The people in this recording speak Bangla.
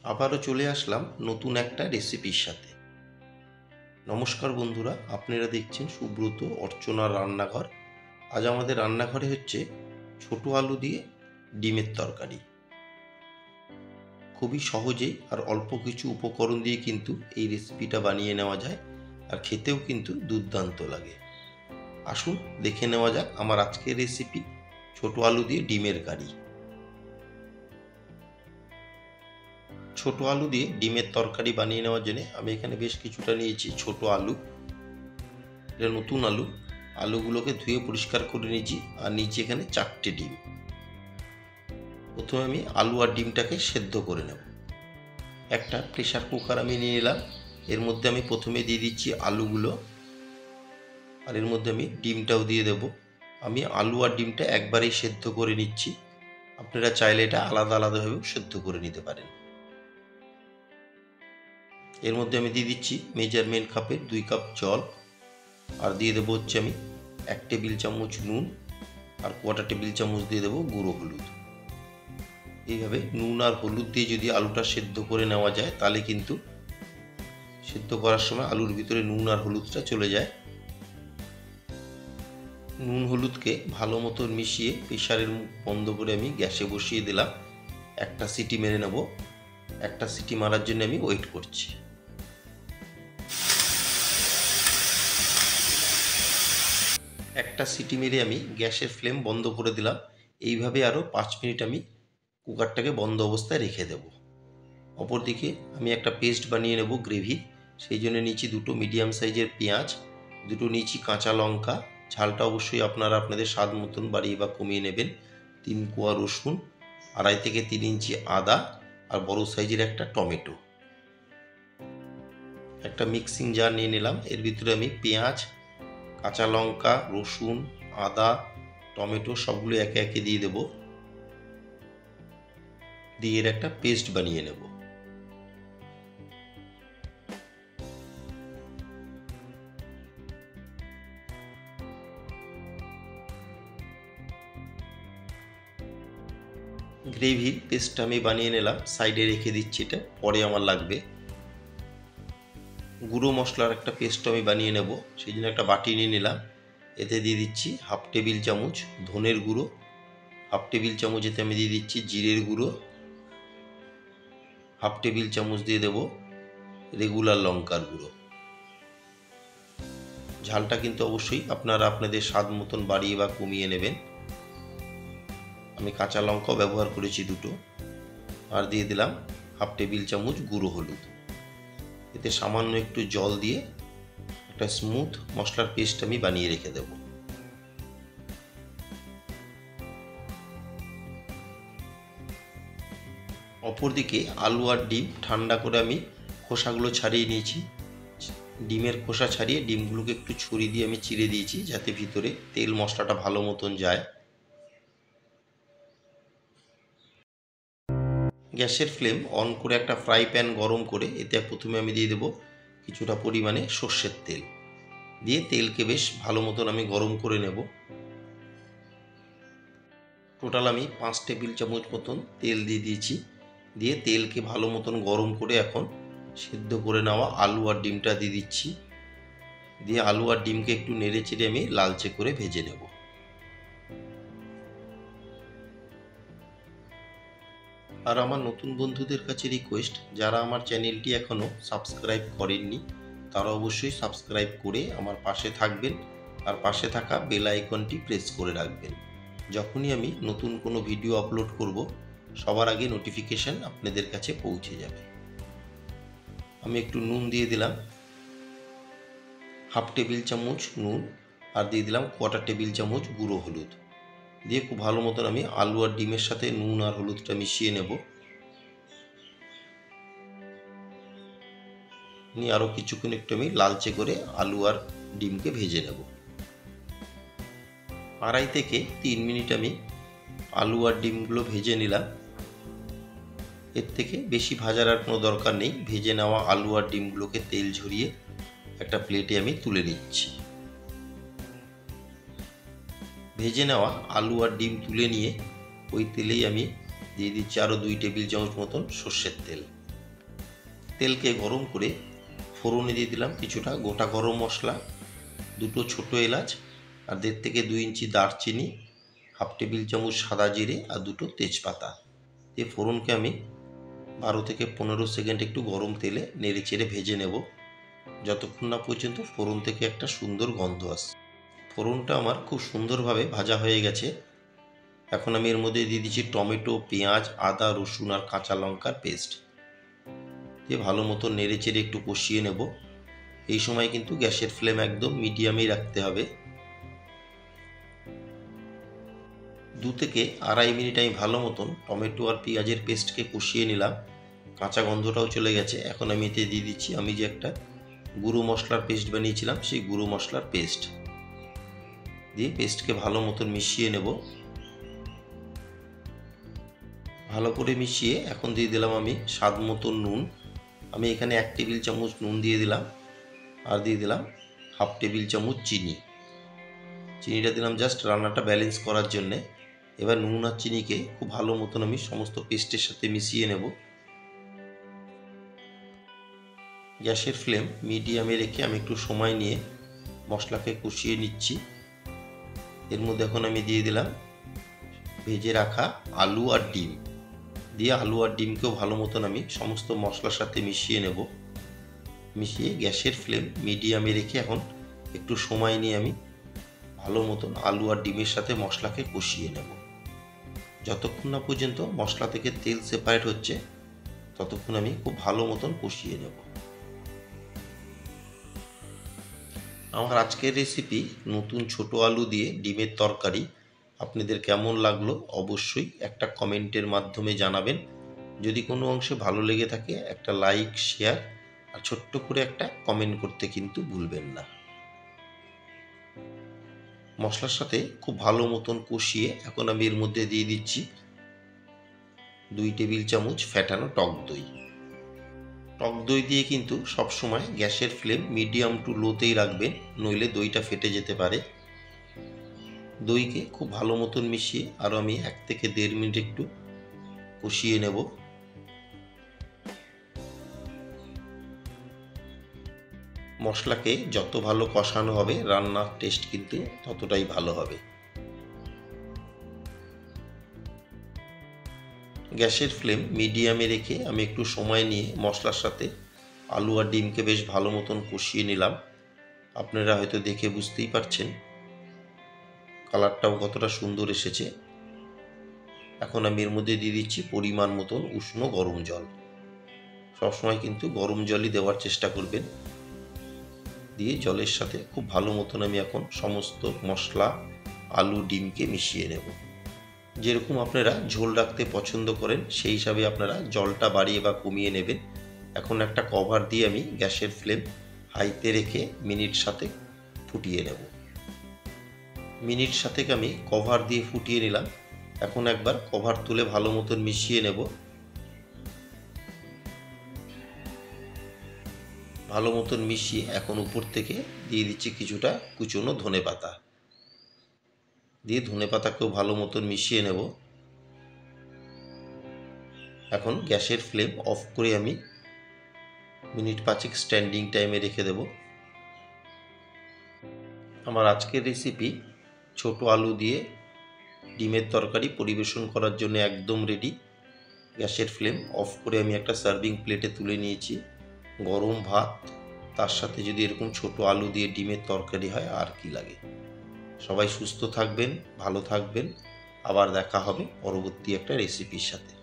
আবারও চলে আসলাম নতুন একটা রেসিপির সাথে। নমস্কার বন্ধুরা, আপনারা দেখছেন সুব্রত অর্চনার রান্নাঘর। আজ আমাদের রান্নাঘরে হচ্ছে ছোট আলু দিয়ে ডিমের তরকারি। খুবই সহজেই আর অল্প কিছু উপকরণ দিয়ে কিন্তু এই রেসিপিটা বানিয়ে নেওয়া যায়, আর খেতেও কিন্তু দুর্দান্ত লাগে। আসুন দেখে নেওয়া যাক আমার আজকের রেসিপি, ছোট আলু দিয়ে ডিমের কারি। ছোট আলু দিয়ে ডিমের তরকারি বানিয়ে নেওয়ার জন্য আমি এখানে বেশ কিছুটা নিয়েছি ছোট আলু। এটা নতুন আলু। আলুগুলোকে ধুয়ে পরিষ্কার করে নিয়েছি, আর নিচে এখানে 4টে ডিম। প্রথমে আমি আলু আর ডিমটাকে সেদ্ধ করে নেব। একটা প্রেসার কুকার আমি নিয়ে নিলাম। এর মধ্যে আমি প্রথমে দিয়ে দিচ্ছি আলুগুলো, আর এর মধ্যে আমি ডিমটাও দিয়ে দেব। আমি আলু আর ডিমটা একবারেই সেদ্ধ করে নিচ্ছি। আপনারা চাইলে এটা আলাদা আলাদাভাবেও সেদ্ধ করে নিতে পারেন। এর মধ্যে আমি দিয়ে দিচ্ছি মেজারমেন্ট কাপের 2 কাপ জল, আর দিয়ে দেবো হচ্ছে আমি 1 টেবিল চামচ নুন, আর 1/4 টেবিল চামচ দিয়ে দেবো গুঁড়ো হলুদ। এইভাবে নুন আর হলুদ দিয়ে যদি আলুটা সেদ্ধ করে নেওয়া যায়, তাহলে কিন্তু সেদ্ধ করার সময় আলুর ভিতরে নুন আর হলুদটা চলে যায়। নুন হলুদকে ভালো মতো মিশিয়ে প্রেসারের মুখ বন্ধ করে আমি গ্যাসে বসিয়ে দিলাম। একটা সিটি মেরে নেব। একটা সিটি মারার জন্য আমি ওয়েট করছি। একটা সিটি মেরে আমি গ্যাসের ফ্লেম বন্ধ করে দিলাম। এইভাবে আরও 5 মিনিট আমি কুকারটাকে বন্ধ অবস্থায় রেখে দেব। অপরদিকে আমি একটা পেস্ট বানিয়ে নেব গ্রেভি। সেই জন্য নিয়েছি 2টো মিডিয়াম সাইজের পেঁয়াজ, 2টো নিয়েছি কাঁচা লঙ্কা, ঝালটা অবশ্যই আপনারা আপনাদের স্বাদ মতন বাড়িয়ে বা কমিয়ে নেবেন, 3 কোয়া রসুন, 2.5 থেকে 3 ইঞ্চি আদা, আর বড় সাইজের একটা টমেটো। একটা মিক্সিং জার নিয়ে নিলাম। এর ভিতরে আমি পেঁয়াজ, কাঁচা লঙ্কা, রসুন, আদা, টমেটো সবগুলো একে একে দিয়ে দেব। দিয়ে এর একটা পেস্ট বানিয়ে নেব। গ্রেভির পেস্টটা আমি বানিয়ে নিলাম, সাইডে রেখে দিচ্ছি, এটা পরে আমার লাগবে। গুঁড়ো মশলার একটা পেস্ট আমি বানিয়ে নেব, সেই জন্য একটা বাটি নিয়ে নিলাম। এতে দিয়ে দিচ্ছি 1/2 টেবিল চামচ ধনের গুঁড়ো, 1/2 টেবিল চামচ এতে আমি দিয়ে দিচ্ছি জিরের গুঁড়ো, 1/2 টেবিল চামচ দিয়ে দেব রেগুলার লঙ্কার গুঁড়ো। ঝালটা কিন্তু অবশ্যই আপনারা আপনাদের স্বাদ মতন বাড়িয়ে বা কমিয়ে নেবেন। আমি কাঁচা লঙ্কাও ব্যবহার করেছি 2টো। আর দিয়ে দিলাম 1/2 টেবিল চামচ গুঁড়ো হলুদ। এতে সামান্য একটু জল দিয়ে একটা স্মুথ মশলার পেস্ট আমি বানিয়ে রেখে দেব। অপরদিকে আলু আর ডিম ঠান্ডা করে আমি খোসাগুলো ছাড়িয়ে নিয়েছি। ডিমের খোসা ছাড়িয়ে ডিমগুলোকে একটু ছুরি দিয়ে আমি চিড়ে দিয়েছি, যাতে ভিতরে তেল মশলাটা ভালো মতন যায়। গ্যাসের ফ্লেম অন করে একটা ফ্রাই প্যান গরম করে এতে প্রথমে আমি দিয়ে দেবো কিছুটা পরিমাণে সর্ষের তেল। দিয়ে তেলকে বেশ ভালো মতন আমি গরম করে নেব। টোটাল আমি 5 টেবিল চামচ মতন তেল দিয়ে দিয়েছি। দিয়ে তেলকে ভালো মতন গরম করে এখন সিদ্ধ করে নেওয়া আলু আর ডিমটা দিয়ে দিচ্ছি। দিয়ে আলু আর ডিমকে একটু নেড়ে চেড়ে আমি লালচে করে ভেজে নেব। আর আমার নতুন বন্ধুদের কাছে রিকোয়েস্ট, যারা আমার চ্যানেলটি এখনও সাবস্ক্রাইব করেননি তারা অবশ্যই সাবস্ক্রাইব করে আমার পাশে থাকবেন, আর পাশে থাকা বেল আইকনটি প্রেস করে রাখবেন। যখনই আমি নতুন কোনো ভিডিও আপলোড করব, সবার আগে নোটিফিকেশান আপনাদের কাছে পৌঁছে যাবে। আমি একটু নুন দিয়ে দিলাম, 1/2 টেবিল চামচ নুন, আর দিয়ে দিলাম 1/4 টেবিল চামচ গুঁড়ো হলুদ। দিয়ে খুব ভালো মতন আমি আলু আর ডিমের সাথে নুন আর হলুদটা মিশিয়ে নেব। নিয়ে আরও কিছুক্ষণ একটু আমি লালচে করে আলু আর ডিমকে ভেজে নেব। 2.5 থেকে 3 মিনিট আমি আলু আর ডিমগুলো ভেজে নিলাম। এর থেকে বেশি ভাজার আর কোনো দরকার নেই। ভেজে নেওয়া আলু আর ডিমগুলোকে তেল ঝরিয়ে একটা প্লেটে আমি তুলে নিচ্ছি। ভেজে নেওয়া আলু আর ডিম তুলে নিয়ে ওই তেলেই আমি দিয়ে দিচ্ছি আরও 2 টেবিল চামচ মতন সর্ষের তেল। তেলকে গরম করে ফোড়নে দিয়ে দিলাম কিছুটা গোটা গরম মশলা, 2টো ছোটো এলাচ আর 1.5 থেকে 2 ইঞ্চি দারচিনি, 1/2 টেবিল চামচ সাদা জিরে আর 2টো তেজপাতা দিয়ে ফোড়নকে আমি 12 থেকে 15 সেকেন্ড একটু গরম তেলে নেড়ে চেড়ে ভেজে নেব, যতক্ষণ না পর্যন্ত ফোড়ন থেকে একটা সুন্দর গন্ধ আসে। ফোড়নটা আমার খুব সুন্দরভাবে ভাজা হয়ে গেছে। এখন আমি এর মধ্যে দিয়ে দিচ্ছি টমেটো, পেঁয়াজ, আদা, রসুন আর কাঁচা লঙ্কার পেস্ট দিয়ে ভালো মতো নেড়ে চেড়ে একটু কষিয়ে নেব। এই সময় কিন্তু গ্যাসের ফ্লেম একদম মিডিয়ামেই রাখতে হবে। 2 থেকে 2.5 মিনিট আমি ভালো মতন টমেটো আর পেঁয়াজের পেস্টকে কষিয়ে নিলাম, কাঁচা গন্ধটাও চলে গেছে। এখন আমি এতে দিয়ে দিচ্ছি আমি যে একটা গুঁড়ো মশলার পেস্ট বানিয়েছিলাম, সেই গুঁড়ো মশলার পেস্ট দিয়ে পেস্টকে ভালো মতন মিশিয়ে নেব। ভালো করে মিশিয়ে এখন দিয়ে দিলাম আমি স্বাদ মতো নুন। আমি এখানে 1 টেবিল চামচ নুন দিয়ে দিলাম আর দিয়ে দিলাম 1/2 টেবিল চামচ চিনি। চিনিটা দিলাম জাস্ট রান্নাটা ব্যালেন্স করার জন্যে। এবার নুন আর চিনিকে খুব ভালো মতন আমি সমস্ত পেস্টের সাথে মিশিয়ে নেব। গ্যাসের ফ্লেম মিডিয়ামে রেখে আমি একটু সময় নিয়ে মশলাকে কষিয়ে নিচ্ছি। এর মধ্যে এখন আমি দিয়ে দিলাম ভেজে রাখা আলু আর ডিম দিয়ে আলু আর ডিমকেও ভালো মতন আমি সমস্ত মশলার সাথে মিশিয়ে নেব। মিশিয়ে গ্যাসের ফ্লেম মিডিয়ামে রেখে এখন একটু সময় নিয়ে আমি ভালো মতন আলু আর ডিমের সাথে মশলাকে কষিয়ে নেব। যতক্ষণ না পর্যন্ত মশলা থেকে তেল সেপারেট হচ্ছে ততক্ষণ আমি খুব ভালো মতন কষিয়ে নেব। আমার আজকের রেসিপি নতুন ছোট আলু দিয়ে ডিমের তরকারি আপনাদের কেমন লাগলো অবশ্যই একটা কমেন্টের মাধ্যমে জানাবেন। যদি কোনো অংশে ভালো লেগে থাকে একটা লাইক, শেয়ার আর ছোট্ট করে একটা কমেন্ট করতে কিন্তু ভুলবেন না। মশলার সাথে খুব ভালো মতন কষিয়ে এখন আমি এর মধ্যে দিয়ে দিচ্ছি 2 টেবিল চামচ ফ্যাটানো টক দই। টক দই দিয়ে কিন্তু সবসময় গ্যাসের ফ্লেম মিডিয়াম টু লোতেই রাখবেন, নইলে দইটা ফেটে যেতে পারে। দইকে খুব ভালো মতন মিশিয়ে আরও আমি 1 থেকে 1.5 মিনিট একটু কষিয়ে নেব। মশলাকে যত ভালো কষানো হবে রান্নার টেস্ট কিন্তু ততটাই ভালো হবে। গ্যাসের ফ্লেম মিডিয়ামে রেখে আমি একটু সময় নিয়ে মশলার সাথে আলু আর ডিমকে বেশ ভালো মতন কষিয়ে নিলাম। আপনারা হয়তো দেখে বুঝতেই পারছেন কালারটাও কতটা সুন্দর এসেছে। এখন আমি এর মধ্যে দিয়ে দিচ্ছি পরিমাণ মতন উষ্ণ গরম জল। সবসময় কিন্তু গরম জলই দেওয়ার চেষ্টা করবেন। দিয়ে জলের সাথে খুব ভালো মতন আমি এখন সমস্ত মশলা, আলু, ডিমকে মিশিয়ে নেব। যেরকম আপনারা ঝোল রাখতে পছন্দ করেন সেই হিসাবে আপনারা জলটা বাড়িয়ে বা কমিয়ে নেবেন। এখন একটা কভার দিয়ে আমি গ্যাসের ফ্লেম হাইতে রেখে মিনিট সাথে ফুটিয়ে নেব। মিনিট সাথে আমি কভার দিয়ে ফুটিয়ে নিলাম। এখন একবার কভার তুলে ভালো মতন মিশিয়ে নেব। ভালো মতন মিশিয়ে এখন উপর থেকে দিয়ে দিচ্ছি কিছুটা কুচনো ধনেপাতা দিয়ে ধনেপাতাকেও ভালো মতন মিশিয়ে নেব। এখন গ্যাসের ফ্লেম অফ করে আমি মিনিট 5 স্ট্যান্ডিং টাইমে রেখে দেব। আমার আজকের রেসিপি ছোট আলু দিয়ে ডিমের তরকারি পরিবেশন করার জন্য একদম রেডি। গ্যাসের ফ্লেম অফ করে আমি একটা সার্ভিং প্লেটে তুলে নিয়েছি। গরম ভাত, তার সাথে যদি এরকম ছোট আলু দিয়ে ডিমের তরকারি হয় আর কি লাগে। সবাই সুস্থ থাকবেন, ভালো থাকবেন। আবার দেখা হবে পরবর্তী একটা রেসিপির সাথে।